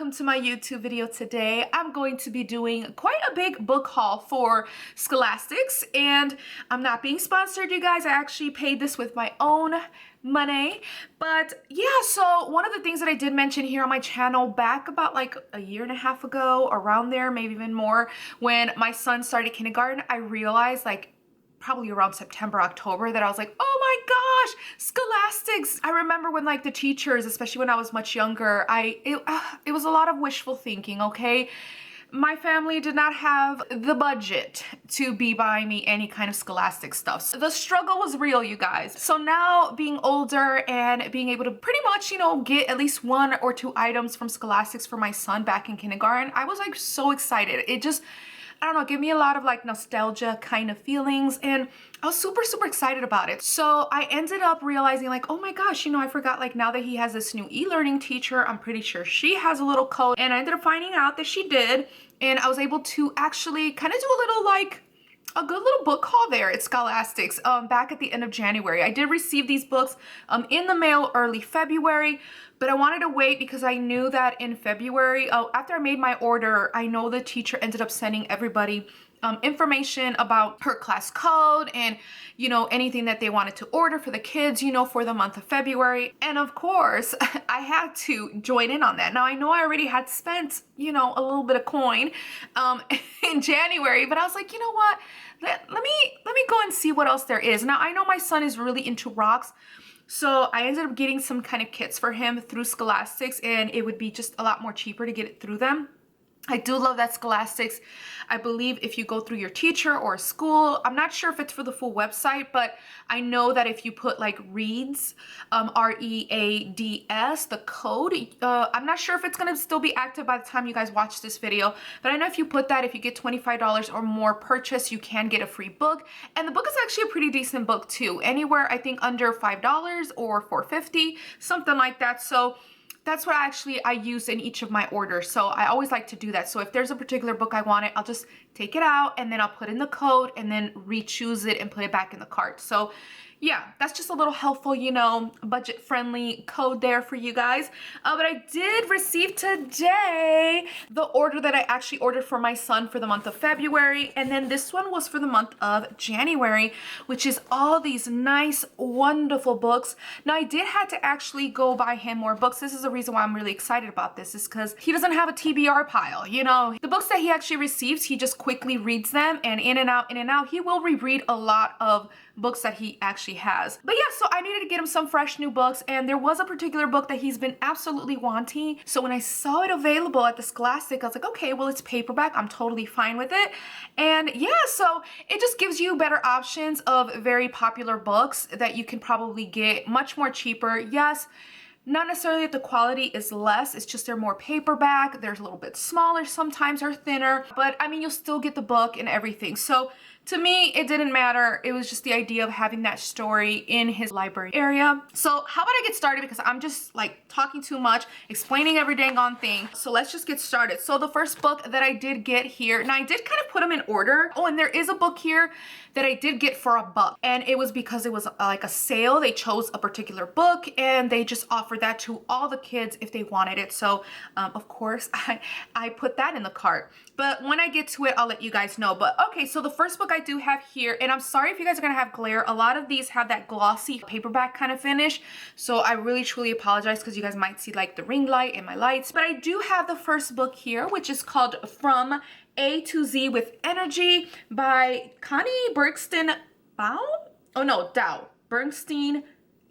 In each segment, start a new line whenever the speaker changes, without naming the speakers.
welcome to my YouTube video today. I'm going to be doing quite a big book haul for Scholastics, and I'm not being sponsored, you guys. I actually paid this with my own money. But yeah, so one of the things that I did mention here on my channel back about like a year and a half ago, around there, maybe even more, when my son started kindergarten, I realized like probably around September, October, that I was like, oh my gosh, Scholastics. I remember when like the teachers, especially when I was much younger, it was a lot of wishful thinking, okay? My family did not have the budget to be buying me any kind of Scholastic stuff. So the struggle was real, you guys. So now being older and being able to pretty much, get at least one or two items from Scholastics for my son back in kindergarten, I was like so excited. It just, I don't know, give me a lot of like nostalgia kind of feelings, and I was super excited about it. So I ended up realizing like, oh my gosh, I forgot, like, now that he has this new e-learning teacher, I'm pretty sure she has a little code, and I ended up finding out that she did, and I was able to actually kind of do a little like a good little book haul there at Scholastics back at the end of January. I did receive these books in the mail early February, but I wanted to wait because I knew that in February, after I made my order, I know the teacher ended up sending everybody information about her class code and, anything that they wanted to order for the kids, for the month of February. And of course, I had to join in on that. Now, I know I already had spent, a little bit of coin in January, but I was like, you know what? Let me go and see what else there is. Now, I know my son is really into rocks, so I ended up getting some kind of kits for him through Scholastics, and it would be just a lot more cheaper to get it through them. I do love that Scholastics, I believe if you go through your teacher or a school, I'm not sure if it's for the full website, but I know that if you put like reads, R-E-A-D-S, the code, I'm not sure if it's going to still be active by the time you guys watch this video, but I know if you put that, if you get $25 or more purchase, you can get a free book. And the book is actually a pretty decent book too, anywhere I think under $5 or $4.50, something like that. So that's what I use in each of my orders. So I always like to do that. So if there's a particular book I wanted, I'll just take it out and then I'll put in the code and then re-choose it and put it back in the cart. So yeah, that's just a little helpful, budget friendly code there for you guys. But I did receive today the order that I actually ordered for my son for the month of February. And then this one was for the month of January, which is all these nice, wonderful books. Now I did have to actually go buy him more books. This is the reason why I'm really excited about this, is because he doesn't have a TBR pile. The books that he actually receives, he just quickly reads them, and in and out, he will reread a lot of books that he actually has. But yeah, so I needed to get him some fresh new books, and there was a particular book that he's been absolutely wanting. So when I saw it available at the Scholastic, I was like, okay, well, it's paperback, I'm totally fine with it. And yeah, so it just gives you better options of very popular books that you can probably get much more cheaper. Yes, not necessarily that the quality is less, it's just they're more paperback, they're a little bit smaller sometimes, or thinner, but I mean, you'll still get the book and everything. So to me, it didn't matter. It was just the idea of having that story in his library area. So how about I get started, because I'm just like talking too much, explaining every dang on thing. So let's just get started. So the first book that I did get here, now I did kind of put them in order. Oh, and there is a book here that I did get for $1, and it was because it was like a sale. They chose a particular book and they just offered that to all the kids if they wanted it. So of course I put that in the cart. But when I get to it, I'll let you guys know. But okay, so the first book I do have here, and I'm sorry if you guys are gonna have glare. A lot of these have that glossy paperback kind of finish. So I really truly apologize, because you guys might see like the ring light and my lights. But I do have the first book here, which is called From A to Z with Energy by Connie Bergsten Bow? Oh no, Dow. Bernstein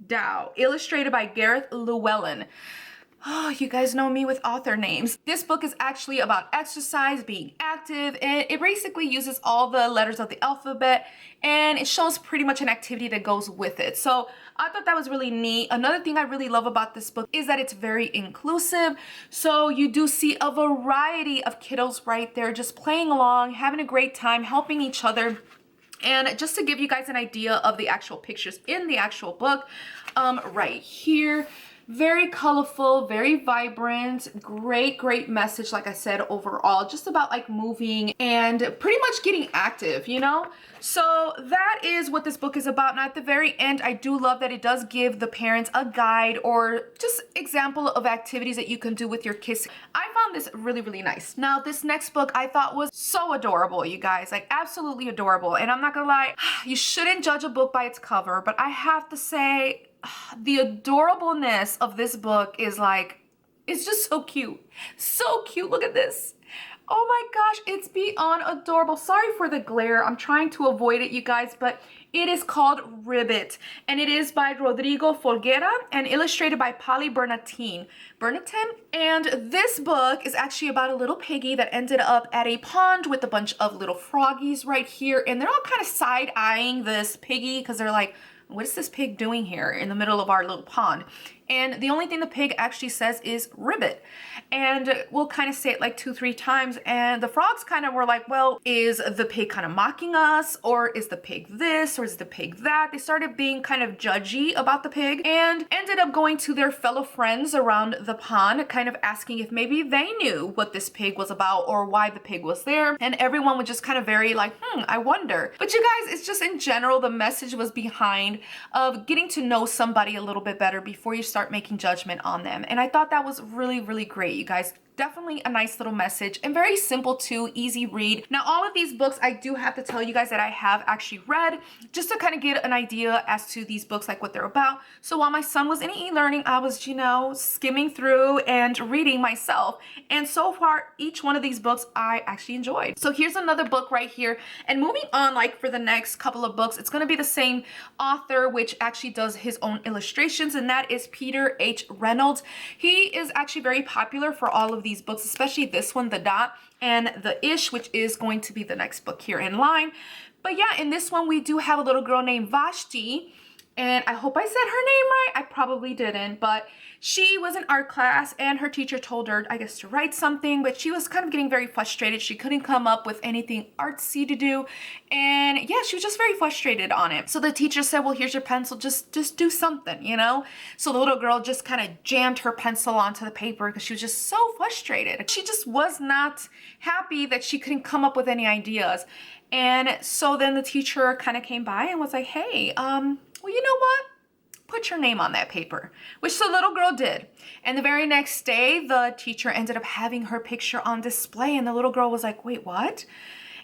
Dow. Illustrated by Gareth Llewellyn. Oh, you guys know me with author names. This book is actually about exercise, being active, and it basically uses all the letters of the alphabet, and it shows pretty much an activity that goes with it. So I thought that was really neat. Another thing I really love about this book is that it's very inclusive. So you do see a variety of kiddos right there just playing along, having a great time, helping each other. And just to give you guys an idea of the actual pictures in the actual book, right here, Very colorful, very vibrant, great message, like I said, overall, just about like moving and pretty much getting active, you know? So that is what this book is about. Now at the very end, I do love that it does give the parents a guide or just example of activities that you can do with your kids. I found this really nice. Now this next book I thought was so adorable, you guys, like absolutely adorable. And I'm not gonna lie, you shouldn't judge a book by its cover, but I have to say the adorableness of this book is like, it's just so cute. So cute, look at this. Oh my gosh, it's beyond adorable. Sorry for the glare. I'm trying to avoid it, you guys, but it is called Ribbit, and it is by Rodrigo Folguera and illustrated by Polly Bernatine. And this book is actually about a little piggy that ended up at a pond with a bunch of little froggies right here, and they're all kind of side-eyeing this piggy because they're like, what is this pig doing here in the middle of our little pond? And the only thing the pig actually says is ribbit. And we'll kind of say it like 2-3 times. And the frogs kind of were like, well, is the pig kind of mocking us? Or is the pig this? Or is the pig that? They started being kind of judgy about the pig and ended up going to their fellow friends around the pond, kind of asking if maybe they knew what this pig was about or why the pig was there. And everyone was just kind of very like, I wonder. But you guys, it's just in general, the message was behind of getting to know somebody a little bit better before you start making judgment on them. And I thought that was really great, you guys. Definitely a nice little message and very simple too, easy read. Now all of these books I do have to tell you guys that I have actually read just to kind of get an idea as to these books, like what they're about. So while my son was in e-learning, I was, you know, skimming through and reading myself. And so far, each one of these books I actually enjoyed. So here's another book right here. And moving on, like for the next couple of books, it's going to be the same author, which actually does his own illustrations, and that is Peter H. Reynolds. He is actually very popular for all of these books, especially this one, The Dot and The Ish, which is going to be the next book here in line. But yeah, in this one we do have a little girl named Vashti, and I hope I said her name right. I probably didn't, but she was in art class and her teacher told her, I guess, to write something, but she was kind of getting very frustrated. She couldn't come up with anything artsy to do. And yeah, she was just very frustrated on it. So the teacher said, well, here's your pencil, just do something, you know? So the little girl just kind of jammed her pencil onto the paper because she was just so frustrated. She just was not happy that she couldn't come up with any ideas. And so then the teacher kind of came by and was like, hey, well, you know what? Put your name on that paper, which the little girl did. And the very next day, the teacher ended up having her picture on display, and the little girl was like, wait, what?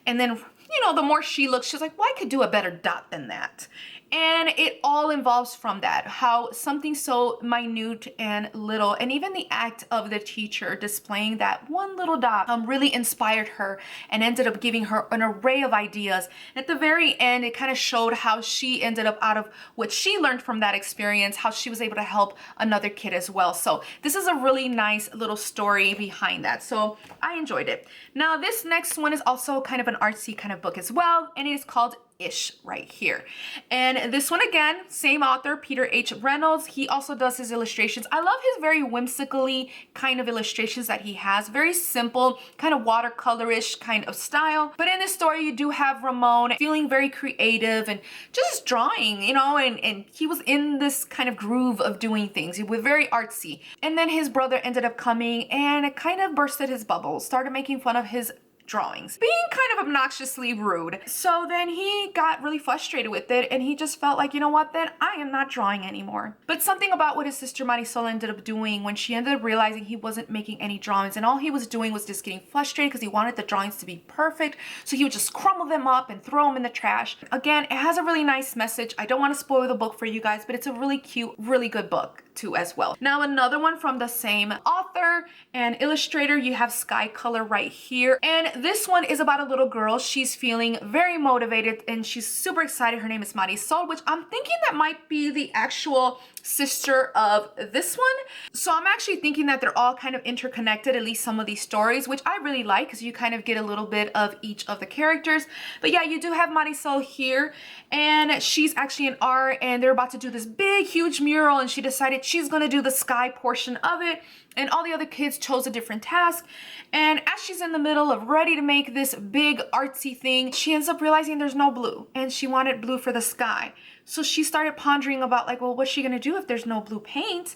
And then, you know, the more she looked, she was like, well, I could do a better dot than that. And it all involves from that, how something so minute and little, and even the act of the teacher displaying that one little dot really inspired her and ended up giving her an array of ideas. And at the very end, it kind of showed how she ended up, out of what she learned from that experience, how she was able to help another kid as well. So this is a really nice little story behind that. So I enjoyed it. Now this next one is also kind of an artsy kind of book as well, and it is called Ish right here. And this one again, same author, Peter H. Reynolds. He also does his illustrations. I love his very whimsically kind of illustrations that he has. Very simple, kind of watercolorish kind of style. But in this story, you do have Ramon feeling very creative and just drawing, you know, and he was in this kind of groove of doing things. He was very artsy. And then his brother ended up coming and it kind of bursted his bubble, started making fun of his drawings, being kind of obnoxiously rude. So then he got really frustrated with it and he just felt like, you know what, then I am not drawing anymore. But something about what his sister Marisol ended up doing when she ended up realizing he wasn't making any drawings and all he was doing was just getting frustrated because he wanted the drawings to be perfect. So he would just crumble them up and throw them in the trash. Again, it has a really nice message. I don't want to spoil the book for you guys, but it's a really cute, really good book too as well. Now another one from the same author and illustrator, you have Sky Color right here. And this one is about a little girl. She's feeling very motivated and she's super excited. Her name is Marisol, which I'm thinking that might be the actual sister of this one. So I'm actually thinking that they're all kind of interconnected, at least some of these stories, which I really like because you kind of get a little bit of each of the characters. But yeah, you do have Marisol here and she's actually in art and they're about to do this big, huge mural and she decided she's going to do the sky portion of it. And all the other kids chose a different task. And as she's in the middle of ready to make this big artsy thing, she ends up realizing there's no blue and she wanted blue for the sky. So she started pondering about like, well, what's she gonna do if there's no blue paint?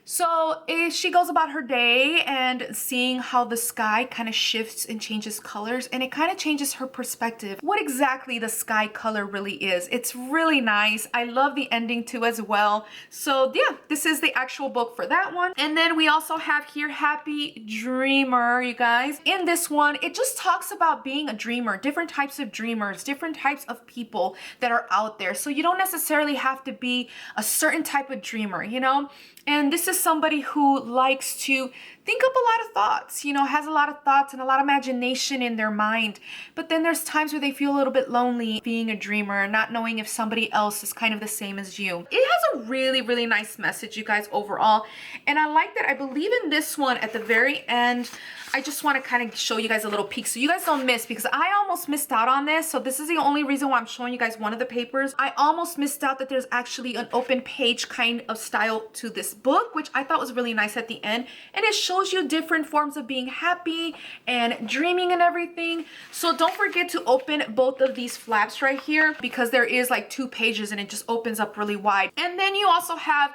So she goes about her day and seeing how the sky kind of shifts and changes colors, and it kind of changes her perspective. What exactly the sky color really is. It's really nice. I love the ending too as well. So yeah, this is the actual book for that one. And then we also have here Happy Dreamer, you guys. In this one, it just talks about being a dreamer, different types of dreamers, different types of people that are out there. So you don't necessarily have to be a certain type of dreamer, you know? And this is somebody who likes to think up a lot of thoughts, you know, has a lot of thoughts and a lot of imagination in their mind. But then there's times where they feel a little bit lonely being a dreamer, not knowing if somebody else is kind of the same as you. It has a really, really nice message, you guys, overall. And I like that. I believe in this one at the very end. I just want to kind of show you guys a little peek so you guys don't miss, because I almost missed out on this. So this is the only reason why I'm showing you guys one of the papers. I almost missed out that there's actually an open page kind of style to this book, which I thought was really nice at the end. And it shows you different forms of being happy and dreaming and everything. So don't forget to open both of these flaps right here, because there is like 2 pages and it just opens up really wide. And then you also have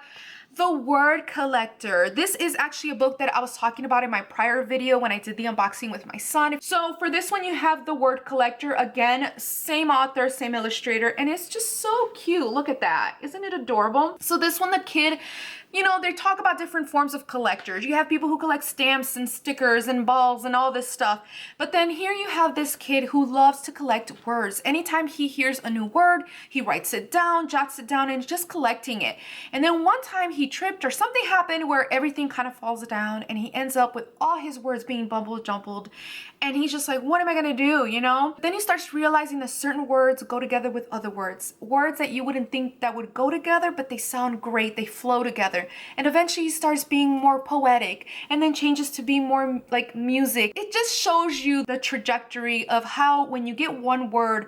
The Word Collector. This is actually a book that I was talking about in my prior video when I did the unboxing with my son. So for this one, you have The Word Collector. Again, same author, same illustrator, and it's just so cute. Look at that. Isn't it adorable? So this one, the kid, you know, they talk about different forms of collectors. You have people who collect stamps and stickers and balls and all this stuff. But then here you have this kid who loves to collect words. Anytime he hears a new word, he writes it down, jots it down, and just collecting it. And then one time he tripped or something happened where everything kind of falls down and he ends up with all his words being bumbled, jumbled. And he's just like, what am I gonna do, you know? Then he starts realizing that certain words go together with other words. Words that you wouldn't think that would go together, but they sound great, they flow together. And eventually he starts being more poetic and then changes to being more like music. It just shows you the trajectory of how when you get one word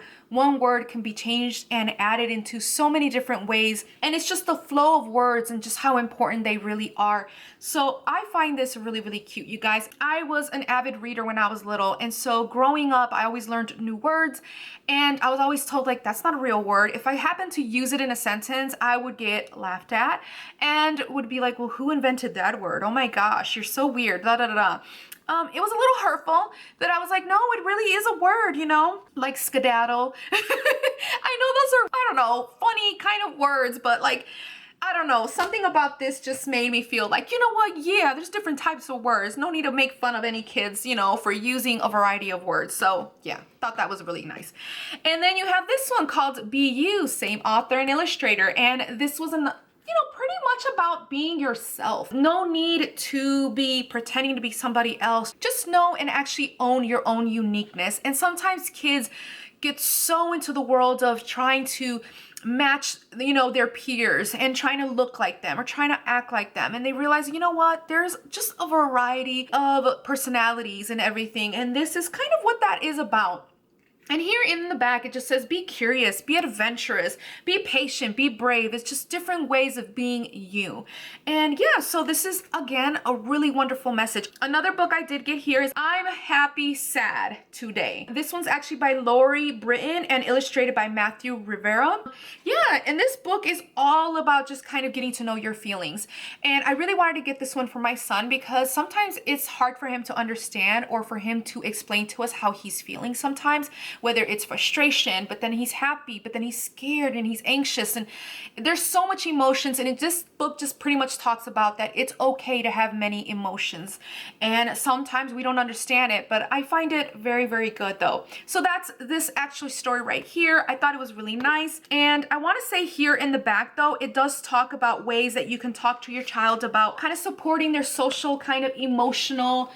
can be changed and added into so many different ways. And it's just the flow of words and just how important they really are. So I find this really, really cute, you guys. I was an avid reader when I was little. And so growing up, I always learned new words. And I was always told, like, that's not a real word. If I happened to use it in a sentence, I would get laughed at and would be like, well, who invented that word? Oh my gosh, you're so weird, da da da da. It was a little hurtful that I was like, no, it really is a word, you know, like skedaddle. I know those are, I don't know, funny kind of words, but like, I don't know, something about this just made me feel like, you know what, yeah, there's different types of words. No need to make fun of any kids, you know, for using a variety of words. So yeah, thought that was really nice. And then you have this one called Be You, same author and illustrator. And this was an, you know, pretty much about being yourself. No need to be pretending to be somebody else. Just know and actually own your own uniqueness. And sometimes kids get so into the world of trying to match, you know, their peers and trying to look like them or trying to act like them. And they realize, you know what, there's just a variety of personalities and everything. And this is kind of what that is about. And here in the back, it just says, be curious, be adventurous, be patient, be brave. It's just different ways of being you. And yeah, so this is, again, a really wonderful message. Another book I did get here is I'm Happy, Sad Today. This one's actually by Lori Britton and illustrated by Matthew Rivera. Yeah, and this book is all about just kind of getting to know your feelings. And I really wanted to get this one for my son because sometimes it's hard for him to understand or for him to explain to us how he's feeling sometimes, whether it's frustration, but then he's happy, but then he's scared and he's anxious. And there's so much emotions. And this book just pretty much talks about that it's okay to have many emotions. And sometimes we don't understand it, but I find it very, very good though. So that's this actual story right here. I thought it was really nice. And I want to say here in the back though, it does talk about ways that you can talk to your child about kind of supporting their social kind of emotional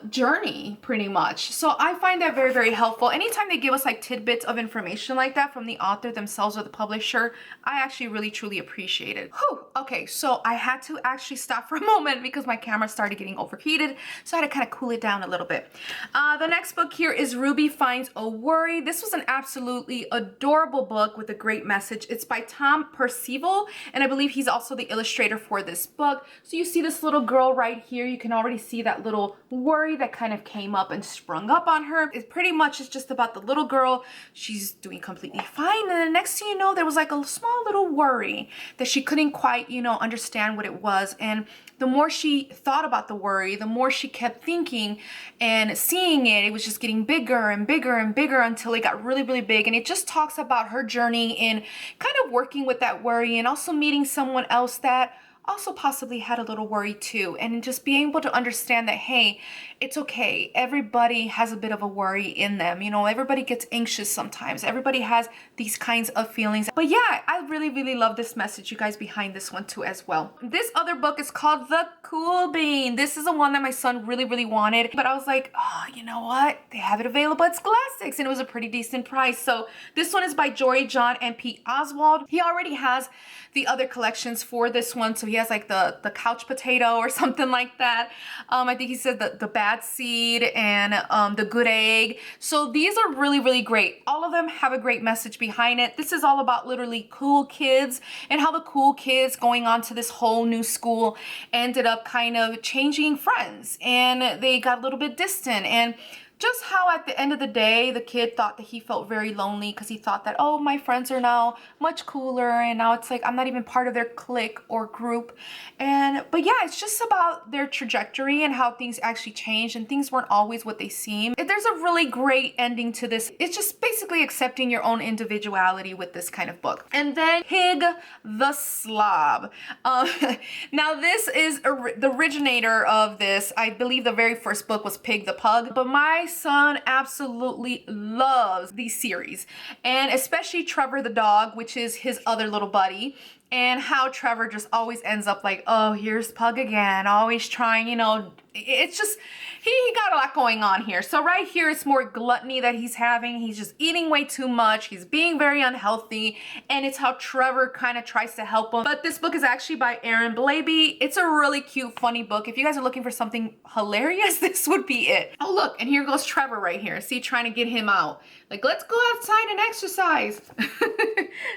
journey pretty much. So I find that very, very helpful. Anytime they give us like tidbits of information like that from the author themselves or the publisher, I actually really truly appreciate it. Whew. Okay, so I had to actually stop for a moment because my camera started getting overheated, so I had to kind of cool it down a little bit. The next book here is Ruby Finds a Worry. This was an absolutely adorable book with a great message. It's by Tom Percival, and I believe he's also the illustrator for this book. So you see this little girl right here. You can already see that little little worry that kind of came up and sprung up on her. It pretty much is just about the little girl. She's doing completely fine, and the next thing you know, there was like a small little worry that she couldn't quite, you know, understand what it was. And the more she thought about the worry, the more she kept thinking and seeing it, it was just getting bigger and bigger and bigger until it got really, really big. And it just talks about her journey in kind of working with that worry and also meeting someone else that also possibly had a little worry too, and just being able to understand that, hey, it's okay. Everybody has a bit of a worry in them. You know, everybody gets anxious sometimes. Everybody has these kinds of feelings. But yeah, I really, really love this message, you guys, behind this one too as well. This other book is called The Cool Bean. This is the one that my son really, really wanted, but I was like, oh, you know what? They have it available at Scholastics, and it was a pretty decent price. So this one is by Jory John and Pete Oswald. He already has the other collections for this one. So he has like the couch potato or something like that. I think he said the bad seed and the good egg. So these are really, really great. All of them have a great message behind it. This is all about literally cool kids and how the cool kids going on to this whole new school ended up kind of changing friends, and they got a little bit distant, and just how at the end of the day, the kid thought that he felt very lonely because he thought that, oh, my friends are now much cooler, and now it's like I'm not even part of their clique or group. But yeah, it's just about their trajectory and how things actually changed, and things weren't always what they seem. There's a really great ending to this. It's just basically accepting your own individuality with this kind of book. And then Pig the Slob. Now this is the originator of this. I believe the very first book was Pig the Pug, but my son absolutely loves these series, and especially Trevor the dog, which is his other little buddy, and how Trevor just always ends up like, oh, here's Pug again, always trying, you know, it's just, he got a lot going on here. So right here, it's more gluttony that he's having. He's just eating way too much. He's being very unhealthy, and it's how Trevor kind of tries to help him. But this book is actually by Aaron Blaby. It's a really cute, funny book. If you guys are looking for something hilarious, this would be it. Oh, look, and here goes Trevor right here. See, trying to get him out. Like, let's go outside and exercise.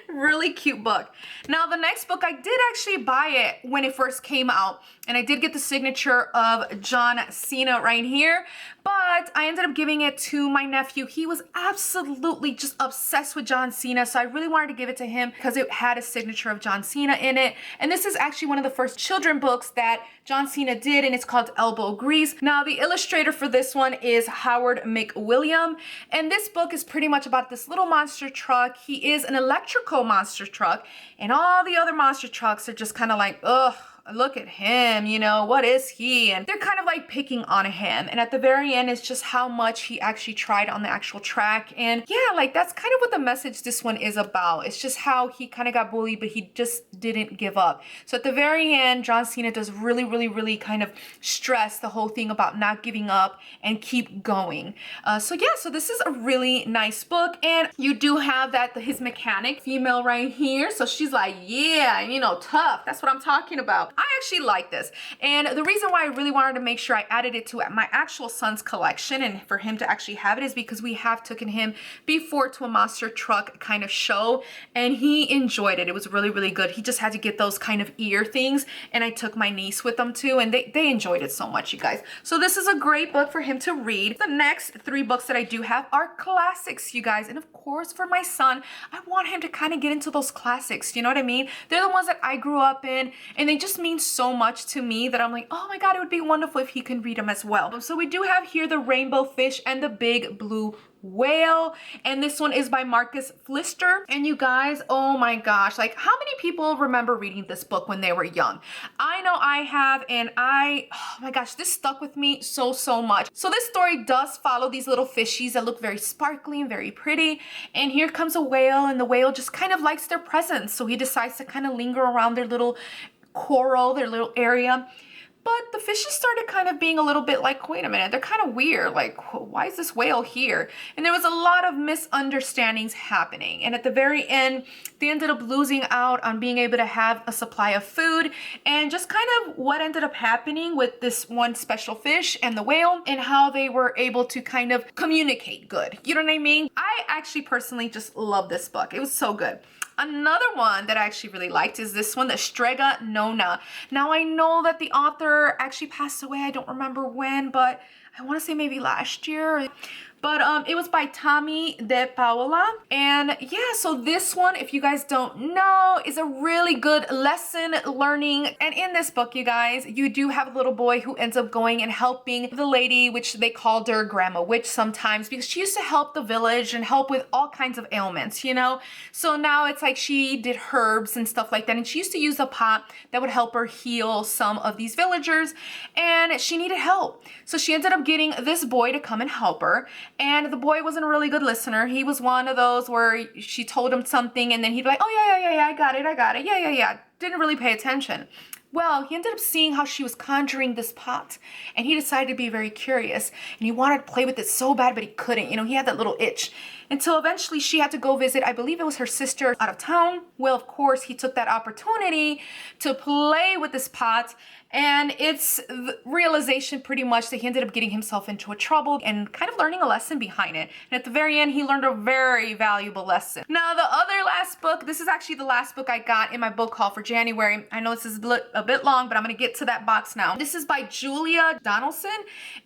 Really cute book. Now, the next book, I did actually buy it when it first came out, and I did get the signature of John Cena right here, but I ended up giving it to my nephew. He was absolutely just obsessed with John Cena, so I really wanted to give it to him because it had a signature of John Cena in it. And this is actually one of the first children books that John Cena did, and it's called Elbow Grease. Now, the illustrator for this one is Howard McWilliam, and this book is pretty much about this little monster truck. He is an electrical monster truck, and all the other monster trucks are just kind of like, ugh, look at him, you know, what is he? And they're kind of like picking on him. And at the very end, it's just how much he actually tried on the actual track. And yeah, like that's kind of what the message this one is about. It's just how he kind of got bullied, but he just didn't give up. So at the very end, John Cena does really, really, really kind of stress the whole thing about not giving up and keep going. So yeah, so this is a really nice book. And you do have his mechanic female right here. So she's like, yeah, you know, tough. That's what I'm talking about. I actually like this, and the reason why I really wanted to make sure I added it to my actual son's collection and for him to actually have it is because we have taken him before to a monster truck kind of show, and he enjoyed it. It was really, really good. He just had to get those kind of ear things, and I took my niece with them too, and they enjoyed it so much, you guys. So this is a great book for him to read. The next 3 books that I do have are classics, you guys, and of course for my son, I want him to kind of get into those classics, you know what I mean? They're the ones that I grew up in, and they just mean so much to me that I'm like, oh my god, it would be wonderful if he can read them as well. So we do have here The Rainbow Fish and the Big Blue Whale, and this one is by Marcus Pfister. And you guys, oh my gosh, like how many people remember reading this book when they were young? I know I have, and oh my gosh, this stuck with me so much. So this story does follow these little fishies that look very sparkly and very pretty, and here comes a whale, and the whale just kind of likes their presence, so he decides to kind of linger around their little coral, their little area. But the fishes started kind of being a little bit like, wait a minute, they're kind of weird. Like, why is this whale here? And there was a lot of misunderstandings happening. And at the very end, they ended up losing out on being able to have a supply of food, and just kind of what ended up happening with this one special fish and the whale, and how they were able to kind of communicate good. You know what I mean? I actually personally just love this book. It was so good. Another one that I actually really liked is this one, the Strega Nona. Now I know that the author actually passed away. I don't remember when, but I want to say maybe last year. But it was by Tommy De Paola. And yeah, so this one, if you guys don't know, is a really good lesson learning. And in this book, you guys, you do have a little boy who ends up going and helping the lady, which they called her Grandma Witch sometimes, because she used to help the village and help with all kinds of ailments, you know? So now it's like she did herbs and stuff like that. And she used to use a pot that would help her heal some of these villagers. And she needed help. So she ended up getting this boy to come and help her. And the boy wasn't a really good listener. He was one of those where she told him something and then he'd be like, oh yeah, I got it. Yeah. Didn't really pay attention. Well, he ended up seeing how she was conjuring this pot and he decided to be very curious and he wanted to play with it so bad, but he couldn't. You know, he had that little itch. Until eventually she had to go visit, I believe it was her sister out of town. Well, of course, he took that opportunity to play with this pot. And it's the realization pretty much that he ended up getting himself into a trouble and kind of learning a lesson behind it. And at the very end, he learned a very valuable lesson. Now, the other last book, this is actually the last book I got in my book haul for January. I know this is a bit long, but I'm going to get to that box now. This is by Julia Donaldson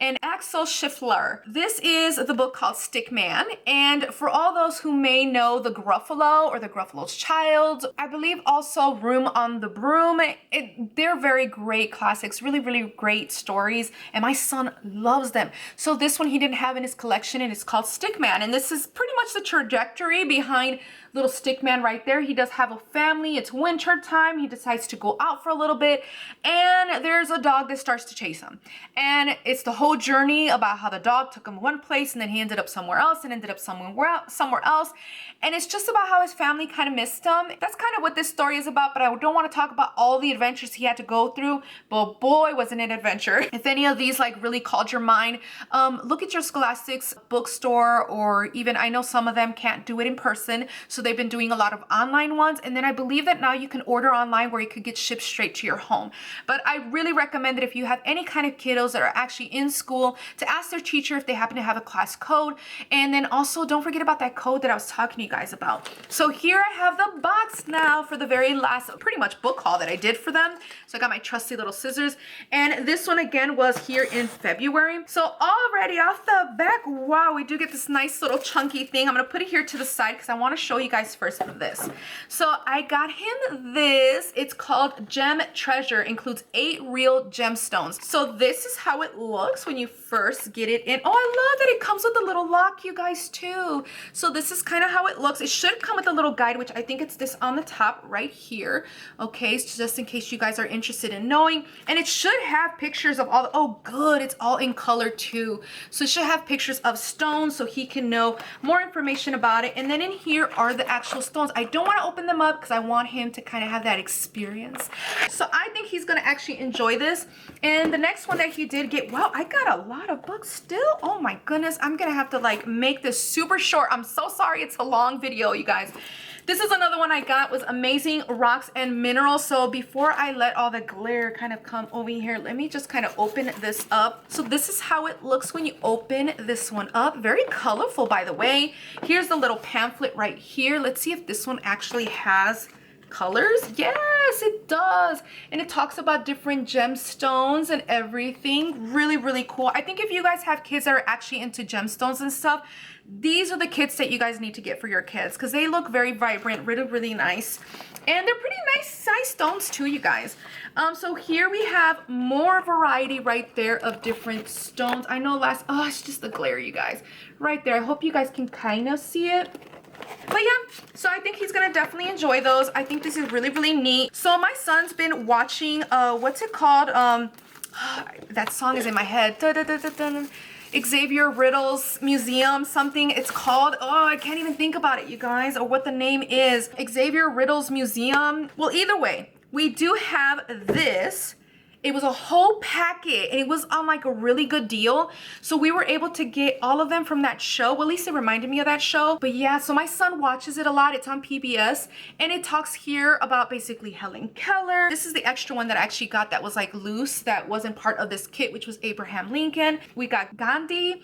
and Axel Schiffler. This is the book called Stickman. And for all those who may know The Gruffalo or The Gruffalo's Child, I believe also Room on the Broom, they're very great classics, really great stories, and my son loves them. So this one he didn't have in his collection, and it's called Stickman, and this is pretty much the trajectory behind little Stickman right there. He does have a family. It's winter time. He decides to go out for a little bit, and there's a dog that starts to chase him, and it's the whole journey about how the dog took him one place and then he ended up somewhere else and ended up somewhere else, and it's just about how his family kind of missed him. That's kind of what this story is about, but I don't want to talk about all the adventures he had to go through, but boy was it an adventure. If any of these like really called your mind, look at your Scholastics bookstore, or even I know some of them can't do it in person, so they've been doing a lot of online ones, and then I believe that now you can order online where you could get shipped straight to your home. But I really recommend that if you have any kind of kiddos that are actually in school, to ask their teacher if they happen to have a class code, and then also don't forget about that code that I was talking to you guys about. So here I have the box now for the very last pretty much book haul that I did for them. So I got my trusty little scissors, and this one again was here in February. So already off the back, wow, we do get this nice little chunky thing. I'm gonna put it here to the side because I want to show you guys first for this. So I got him this. It's called Gem Treasure. Includes 8 real gemstones. So this is how it looks when you first get it in. Oh, I love that it comes with a little lock, you guys, too. So this is kind of how it looks. It should come with a little guide, which I think it's this on the top right here. Okay, so just in case you guys are interested in knowing. And it should have pictures of all, oh good, it's all in color too. So it should have pictures of stones so he can know more information about it. And then in here are the actual stones. I don't want to open them up because I want him to kind of have that experience. So I think he's going to actually enjoy this. And the next one that he did get, wow, I got a lot of books still. Oh my goodness, I'm going to have to like make this super short. I'm so sorry it's a long video, you guys. This is another one I got, was Amazing Rocks and Minerals. So before I let all the glare kind of come over here, let me just kind of open this up. So this is how it looks when you open this one up. Very colorful, by the way. Here's the little pamphlet right here. Let's see if this one actually has colors. Yes, it does. And it talks about different gemstones and everything. Really cool. I think if you guys have kids that are actually into gemstones and stuff, these are the kits that you guys need to get for your kids because they look very vibrant, really nice. And they're pretty nice size stones too, you guys. So here we have more variety right there of different stones. I know oh, it's just the glare, you guys. Right there. I hope you guys can kind of see it. But yeah, so I think he's gonna definitely enjoy those. I think this is really neat. So my son's been watching, what's it called? That song is in my head. Xavier Riddle's Museum, something it's called. Oh, I can't even think about it, you guys, or what the name is. Xavier Riddle's Museum. Well, either way, we do have this. It was a whole packet and it was on like a really good deal. So we were able to get all of them from that show. Well, at least it reminded me of that show. But yeah, so my son watches it a lot. It's on PBS and it talks here about basically Helen Keller. This is the extra one that I actually got that was like loose, that wasn't part of this kit, which was Abraham Lincoln. We got Gandhi.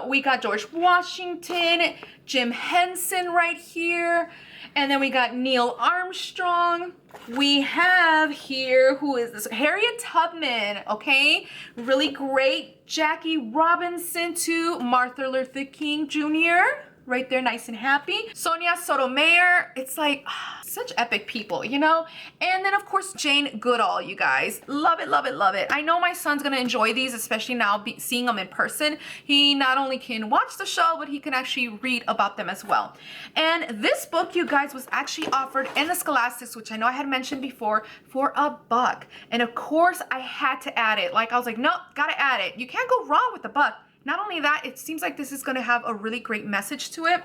We got George Washington, Jim Henson right here. And then we got Neil Armstrong. We have here, who is this? Harriet Tubman, okay? Really great. Jackie Robinson too. Martin Luther King Jr. right there, nice and happy. Sonia Sotomayor. It's like such epic people, you know? And then of course, Jane Goodall, you guys. Love it, love it, love it. I know my son's gonna enjoy these, especially now seeing them in person. He not only can watch the show, but he can actually read about them as well. And this book, you guys, was actually offered in the Scholastics, which I know I had mentioned before, for $1. And of course, I had to add it. Like I was like, nope, gotta add it. You can't go wrong with $1. Not only that, it seems like this is gonna have a really great message to it.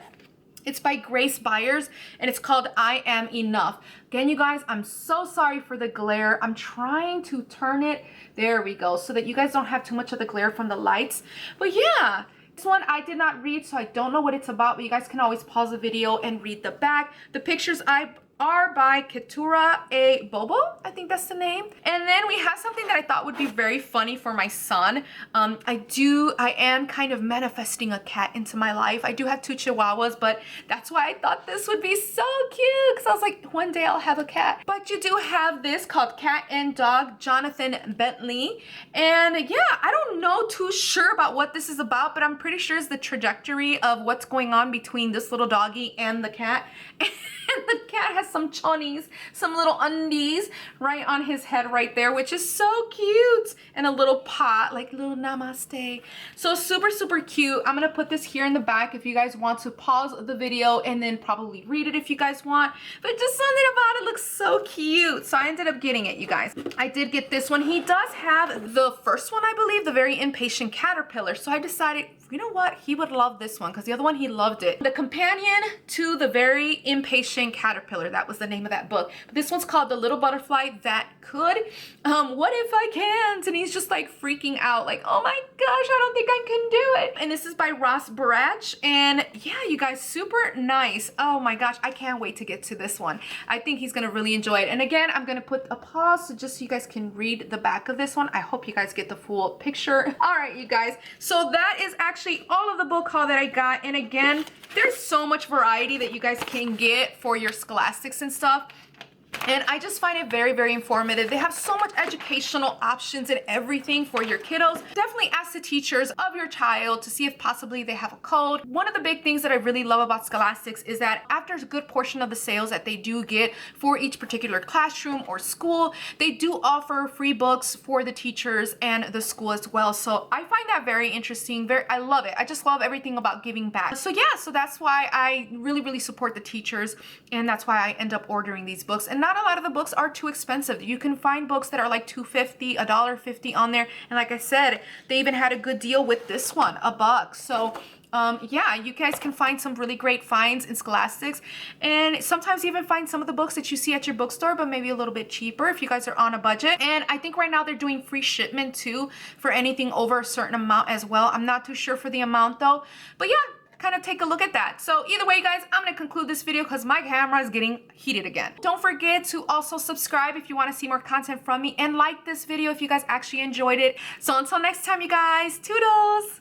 It's by Grace Byers, and it's called I Am Enough. Again, you guys, I'm so sorry for the glare. I'm trying to turn it, there we go, so that you guys don't have too much of the glare from the lights. But yeah, this one I did not read, so I don't know what it's about, but you guys can always pause the video and read the back. The pictures are by Keturah A. Bobo, I think that's the name. And then we have something that I thought would be very funny for my son. I am kind of manifesting a cat into my life. I do have 2 Chihuahuas, but that's why I thought this would be so cute, because I was like, one day I'll have a cat. But you do have this called Cat and Dog, Jonathan Bentley. And yeah, I don't know too sure about what this is about, but I'm pretty sure it's the trajectory of what's going on between this little doggy and the cat. And the cat has some chonies, some little undies right on his head right there, which is so cute. And a little pot, like little namaste. So super, super cute. I'm gonna put this here in the back if you guys want to pause the video and then probably read it if you guys want. But just something about it looks so cute. So I ended up getting it, you guys. I did get this one. He does have the first one, I believe, the Very Impatient Caterpillar. So I decided, you know what? He would love this one because the other one, he loved it. The Companion to the Very Impatient Caterpillar. That was the name of that book. But this one's called The Little Butterfly That Could. What if I can't? And he's just like freaking out like, oh my gosh, I don't think I can do it. And this is by Ross Barach. And yeah, you guys, super nice. Oh my gosh, I can't wait to get to this one. I think he's gonna really enjoy it. And again, I'm gonna put a pause so just so you guys can read the back of this one. I hope you guys get the full picture. All right, you guys. So that is actually all of the book haul that I got. And again, there's so much variety that you guys can get for your Scholastics and stuff. And I just find it very, very informative. They have so much educational options and everything for your kiddos. Definitely ask the teachers of your child to see if possibly they have a code. One of the big things that I really love about Scholastics is that after a good portion of the sales that they do get for each particular classroom or school, they do offer free books for the teachers and the school as well. So I find that very interesting. I love it. I just love everything about giving back. So yeah, so that's why I really, really support the teachers, and that's why I end up ordering these books. And not a lot of the books are too expensive. You can find books that are like $2.50, $1.50 on there. And like I said, they even had a good deal with this one, $1. So yeah, you guys can find some really great finds in Scholastics, and sometimes even find some of the books that you see at your bookstore, but maybe a little bit cheaper if you guys are on a budget. And I think right now they're doing free shipment too for anything over a certain amount as well. I'm not too sure for the amount though, but yeah, kind of take a look at that. So either way, guys, I'm gonna conclude this video because my camera is getting heated again. Don't forget to also subscribe if you want to see more content from me, and like this video if you guys actually enjoyed it. So until next time, you guys, toodles!